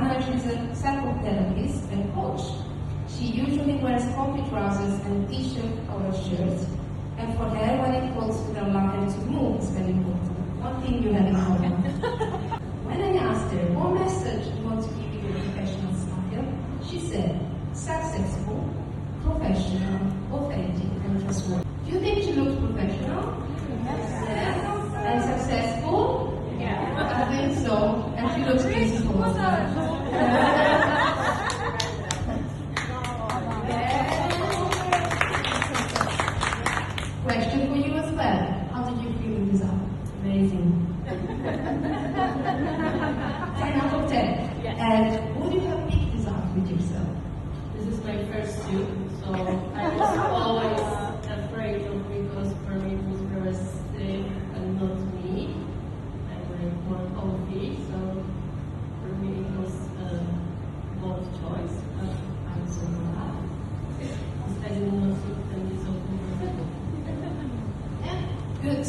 Anna, she's a psychotherapist and coach. She usually wears comfy trousers and t-shirt or shirts. And for her, when it comes to the line to move, it's very important. One thing you have in common. When I asked her, what message you want to give your professional style, she said, successful, professional, authentic, and trustworthy. Do you think she looks professional? Yes. And successful? Yeah. I think so. And she looks beautiful as well. Question for you as well. How did you feel with this album? Amazing. 10 out of 10. Yes. And would you have picked this up with yourself? This is my first suit, so I was always afraid of because for me it was very stiff and not me. I wear more comfy, so for me it was a bold choice, but I'm so glad. I didn't know suit can be so comfortable. Yeah, good.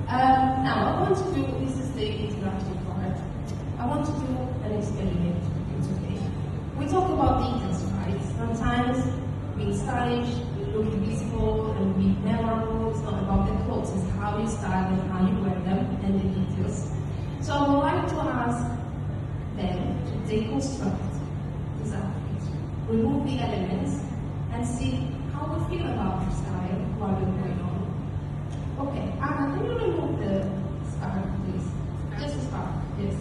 Now I want to do, this is the interactive part. I want to do an experiment with you today. We talk about details, right? Sometimes being stylish, looking visible, and being memorable. It's not about the clothes, it's how you style and how you wear them and the details. So I would like to ask them to deconstruct this outfit, remove the elements, and see how we feel about your style while we're going on. Okay, Anna, can you remove the scarf, please? Just a scarf, yes.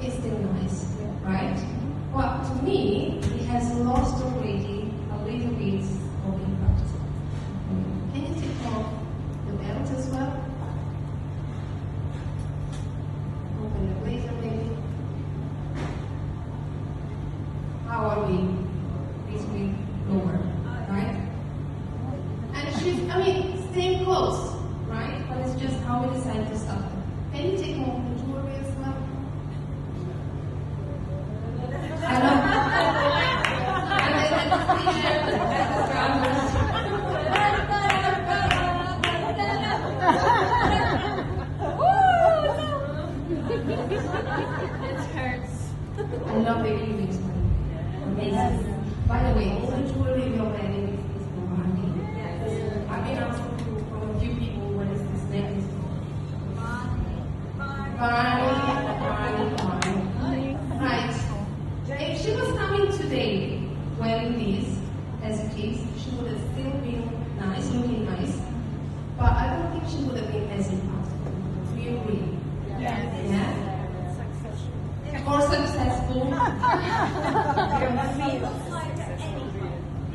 It's still nice, right? But to me, it has lost already a little bit of impact. Can you take off the belt as well? Open the blazer maybe. How are we? Basically lower, right? And she's, staying close, right? But it's just how we decide to stop. Can you take off the jewelry as well? I love and then the t-shirt and the trousers. It hurts. I love the earrings, amazing. By the way, all the jewelry you're wearing is Romani. I've been asked from a few people, what is this necklace for? Right. If she was coming today wearing this as a kid, she would have still been nice, looking nice, but I don't think she would have been as impactful. Do you agree? Yes. Yeah? Or successful. It looks like anyone.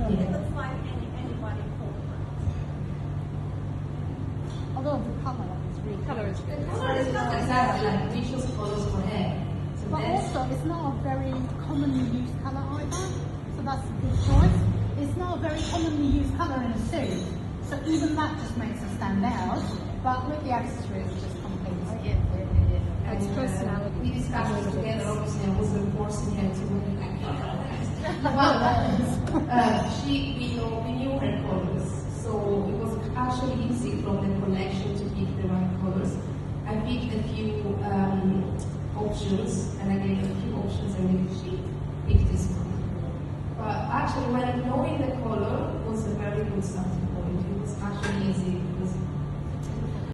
It looks like anybody could. Although the color is really The color is not exactly like visual colors for hair. So but that's also it's not a very commonly used color either. So that's a good choice. It's not a very commonly used color in a suit. So even that just makes it stand out. But with the accessories it just completes it. It's personality. We discussed it together, obviously I wasn't forcing her to wear it like that. We knew her colors, so it was actually easy from the collection to pick the right colors. I picked a few options, and I gave a few options, and then she picked this one. But actually, when knowing the color was a very good starting